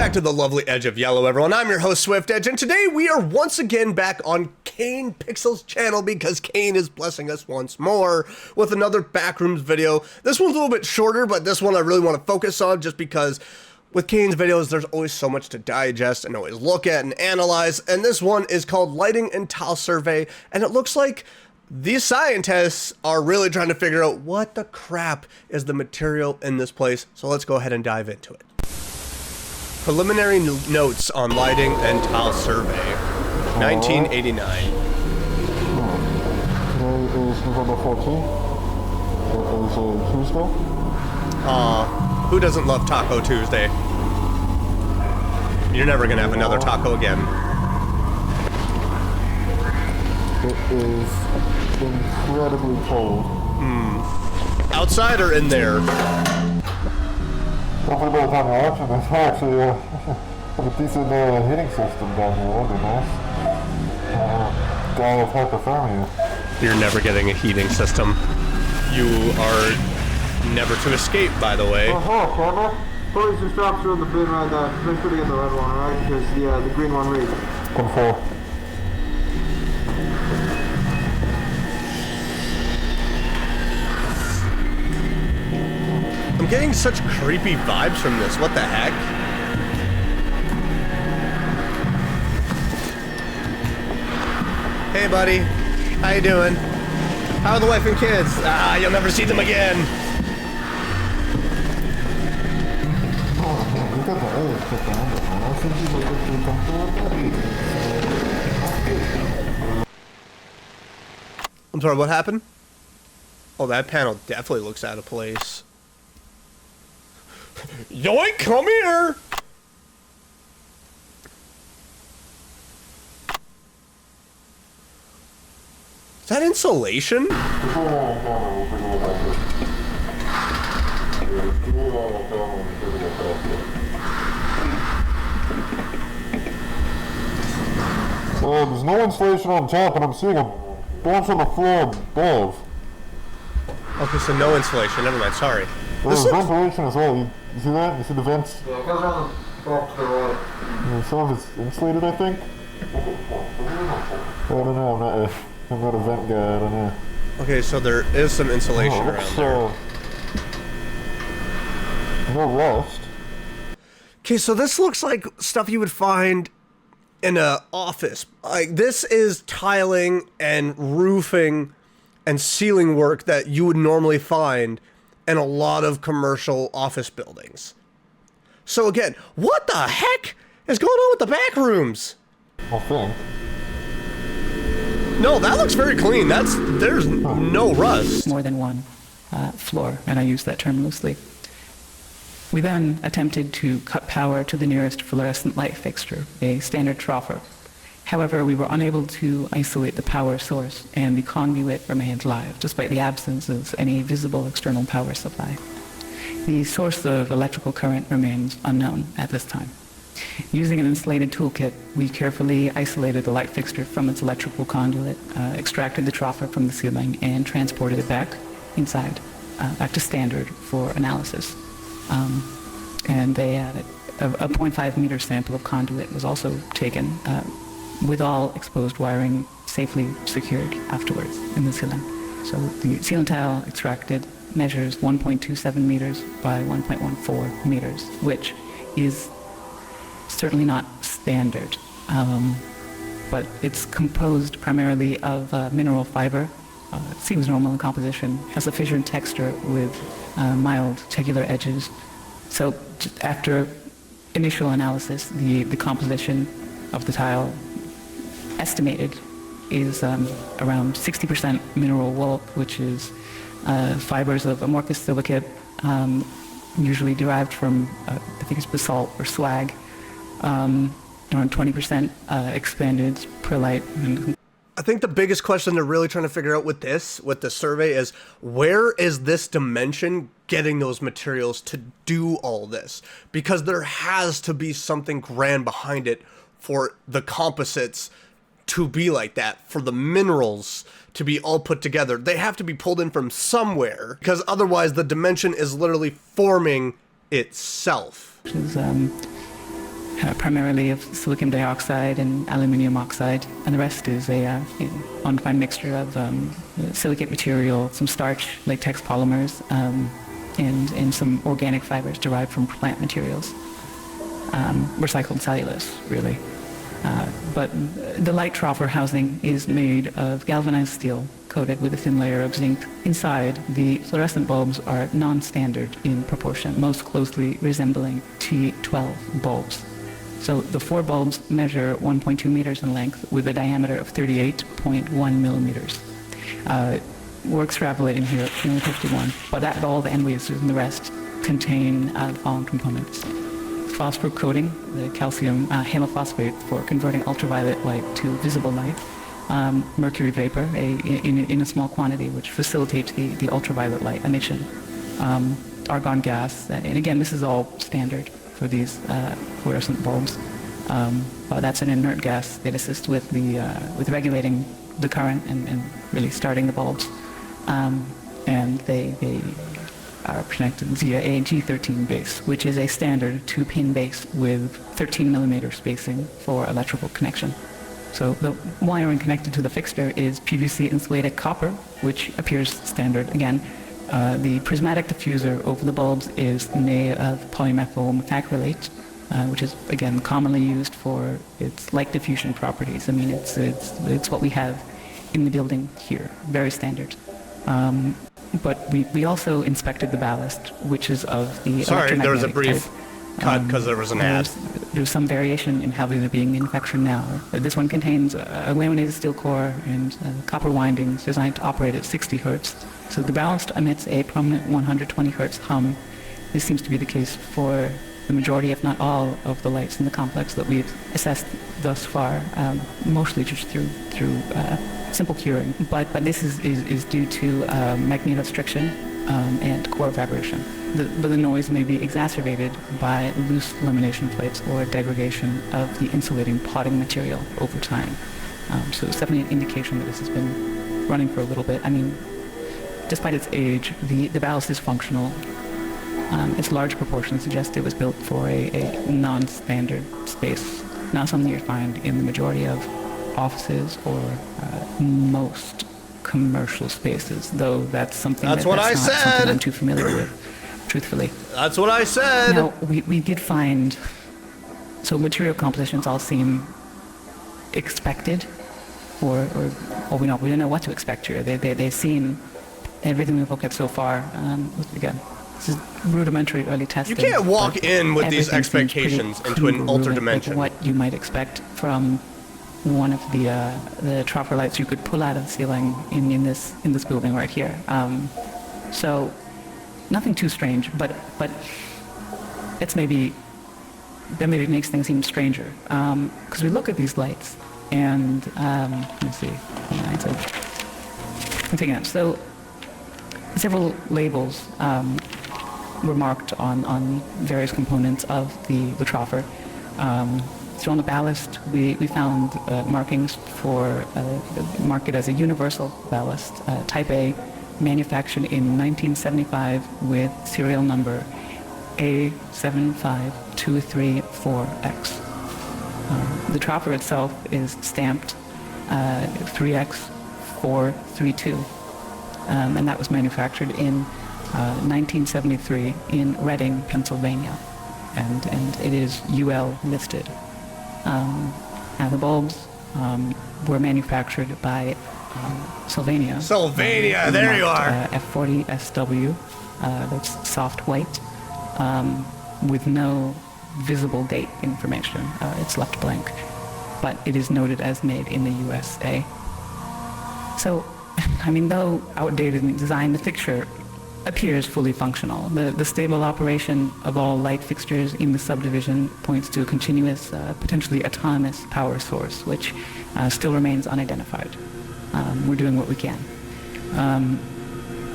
back to the lovely Edge of Yellow, everyone. I'm your host, Swift Edge, and today we are once again back on Kane Pixels channel because Kane is blessing us once more with another Backrooms video. This one's a little bit shorter, but this one I really want to focus on just because with Kane's videos, there's always so much to digest and always look at and analyze, and this one is called Lighting and Tile Survey, and it looks like these scientists are really trying to figure out what the crap is the material in this place, so let's go ahead and dive into it. Preliminary notes on lighting and tile survey, 1989. Today is November 14th. It is a Tuesday. Who doesn't love Taco Tuesday? You're never gonna have another taco again. It is incredibly cold. Outside or in there? Hopefully by the time you're watching this, I actually have a decent heating system down here. That'd be nice. Die of hypothermia. You're never getting a heating system. You are never to escape, by the way. Oh, camera? Please just drop through in the bin right there. Make sure to get the red one, right? Because the green one reads. 1-4. I'm getting such creepy vibes from this. What the heck? Hey, buddy. How you doing? How are the wife and kids? You'll never see them again. I'm sorry, what happened? Oh, that panel definitely looks out of place. Yoink, come here! Is that insulation? There's no insulation on top, and I'm seeing a bunch on the floor above. Okay, so no insulation. Never mind, sorry. There's ventilation as well. You see that? You see the vents? Yeah, it goes around the box to the right. Yeah, some of it's insulated, I think. I don't know. I'm not a vent guy. I don't know. Okay, so there is some insulation around there. No rust. Okay, so this looks like stuff you would find in an office. Like, this is tiling and roofing and ceiling work that you would normally find in a lot of commercial office buildings. So again, what the heck is going on with the back rooms? I think. No, that looks very clean. There's no rust. More than one floor, and I use that term loosely. We then attempted to cut power to the nearest fluorescent light fixture, a standard troffer. However, we were unable to isolate the power source, and the conduit remained live, despite the absence of any visible external power supply. The source of electrical current remains unknown at this time. Using an insulated toolkit, we carefully isolated the light fixture from its electrical conduit, extracted the troffer from the ceiling, and transported it back inside, back to standard for analysis. And they added a 0.5 meter sample of conduit was also taken, with all exposed wiring safely secured afterwards in the ceiling. So the ceiling tile extracted measures 1.27 meters by 1.14 meters, which is certainly not standard, but it's composed primarily of mineral fiber. It seems normal in composition, has a fissured texture with mild tegular edges. So just after initial analysis, the composition of the tile estimated is around 60% mineral wool, which is fibers of amorphous silicate, usually derived from, I think it's basalt or slag, around 20% expanded perlite. I think the biggest question they're really trying to figure out with the survey is, where is this dimension getting those materials to do all this? Because there has to be something grand behind it for the composites to be like that, for the minerals to be all put together. They have to be pulled in from somewhere, because otherwise the dimension is literally forming itself. Which is primarily of silicon dioxide and aluminum oxide, and the rest is a undefined mixture of silicate material, some starch, latex polymers, and some organic fibers derived from plant materials. Recycled cellulose, really. But the light troffer housing is made of galvanized steel coated with a thin layer of zinc. Inside, the fluorescent bulbs are non-standard in proportion, most closely resembling T12 bulbs. So the 4 bulbs measure 1.2 meters in length with a diameter of 38.1 millimeters. We're extrapolating here at 51, but that bulb and lasers and the rest contain the following components. Phosphor coating, the calcium halophosphate for converting ultraviolet light to visible light, mercury vapor in a small quantity which facilitates the ultraviolet light emission, argon gas, and again this is all standard for these fluorescent bulbs. That's an inert gas that assists with regulating the current and really starting the bulbs, and they are connected via a G13 base, which is a standard 2-pin base with 13 millimeter spacing for electrical connection. So the wiring connected to the fixture is PVC insulated copper, which appears standard again. The prismatic diffuser over the bulbs is made of polymethyl methacrylate, which is again commonly used for its light diffusion properties. I mean, it's what we have in the building here, very standard. But we also inspected the ballast, which is of the Sorry, there was a electromagnetic brief type. cut because there was an ad. There's some variation in how these are being manufactured now. This one contains a laminated steel core and copper windings designed to operate at 60 hertz. So the ballast emits a prominent 120 hertz hum. This seems to be the case for the majority, if not all, of the lights in the complex that we've assessed thus far, mostly just through simple curing. But this is due to magnetostriction and core vibration. But the noise may be exacerbated by loose lamination plates or degradation of the insulating potting material over time. So it's definitely an indication that this has been running for a little bit. I mean, despite its age, the ballast is functional. Its large proportions suggest it was built for a non-standard space, not something you'd find in the majority of offices or most commercial spaces, though that's something that's not something I'm too familiar with, truthfully. That's what I said. Now, we did find, so material compositions all seem expected, or we don't know what to expect here. They seem, everything we've looked at so far, again, this is rudimentary early testing. You can't walk in with these expectations into an altered dimension. What you might expect from one of the troffer lights you could pull out of the ceiling in this building right here. So nothing too strange, but that maybe makes things even stranger. Because we look at these lights and let me see. I'm taking it. So several labels were marked on various components of the troffer. So on the ballast, we found markings for marked as a universal ballast, Type A, manufactured in 1975 with serial number A75234X. The troffer itself is stamped 3X432, and that was manufactured in 1973 in Reading, Pennsylvania, and it is UL listed. Now the bulbs were manufactured by Sylvania. Sylvania, there you are. F40SW, that's soft white, with no visible date information. It's left blank, but it is noted as made in the USA. So, I mean, though outdated in design, the fixture appears fully functional. The stable operation of all light fixtures in the subdivision points to a continuous, potentially autonomous power source, which still remains unidentified. We're doing what we can.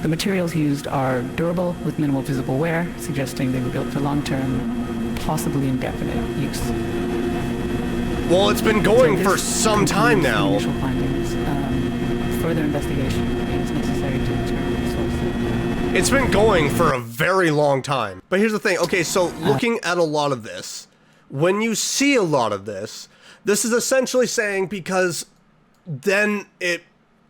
The materials used are durable with minimal visible wear, suggesting they were built for long-term, possibly indefinite use. Well, it's been going for some time now. Initial findings. Further investigation is necessary to determine the source. It's been going for a very long time. But here's the thing. Okay, so looking at a lot of this, when you see a lot of this, this is essentially saying, because then it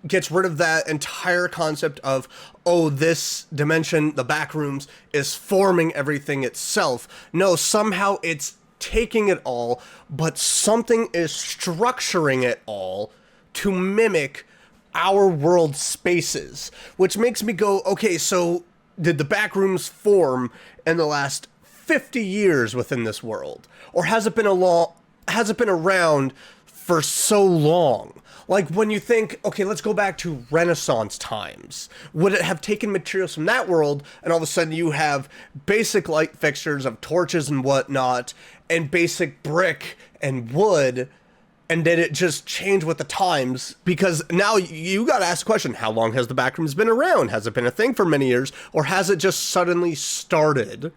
gets rid of that entire concept of, oh, this dimension, the Backrooms, is forming everything itself. No, somehow it's taking it all, but something is structuring it all to mimic our world spaces, which makes me go, okay, so did the Backrooms form in the last 50 years within this world, or has it been around for so long? Like, when you think, okay, let's go back to Renaissance times, would it have taken materials from that world, and all of a sudden you have basic light fixtures of torches and whatnot, and basic brick and wood, and did it just change with the times? Because now you gotta ask the question, how long has the Backrooms been around? Has it been a thing for many years, or has it just suddenly started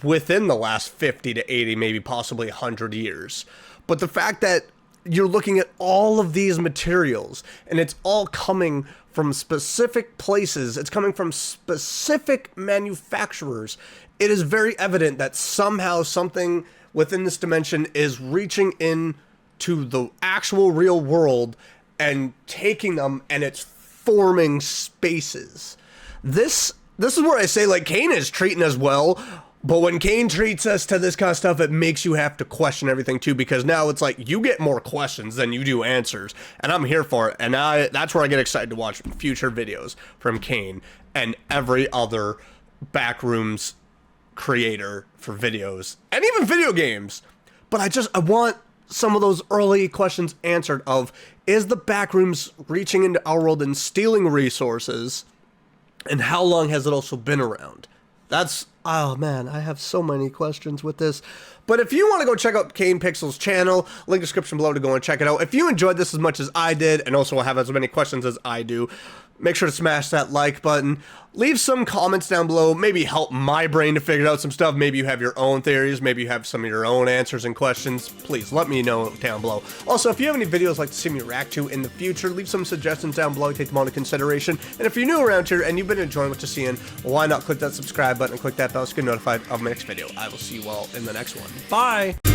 within the last 50 to 80, maybe possibly 100 years? But the fact that you're looking at all of these materials, and it's all coming from specific places, it's coming from specific manufacturers, it is very evident that somehow something within this dimension is reaching in to the actual real world and taking them, and it's forming spaces. This is where I say, like, Kane is treating us well, but when Kane treats us to this kind of stuff, it makes you have to question everything too, because now it's like you get more questions than you do answers, and I'm here for it. And that's where I get excited to watch future videos from Kane and every other Backrooms creator for videos and even video games. But I want some of those early questions answered of, is the Backrooms reaching into our world and stealing resources, and how long has it also been around? Oh man, I have so many questions with this. But if you want to go check out Kane Pixels' channel, link description below to go and check it out. If you enjoyed this as much as I did, and also have as many questions as I do, make sure to smash that like button. Leave some comments down below, maybe help my brain to figure out some stuff. Maybe you have your own theories, maybe you have some of your own answers and questions. Please let me know down below. Also, if you have any videos you'd like to see me react to in the future, leave some suggestions down below, take them all into consideration. And if you're new around here and you've been enjoying what you're seeing, why not click that subscribe button and click that bell so you get notified of my next video. I will see you all in the next one. Bye!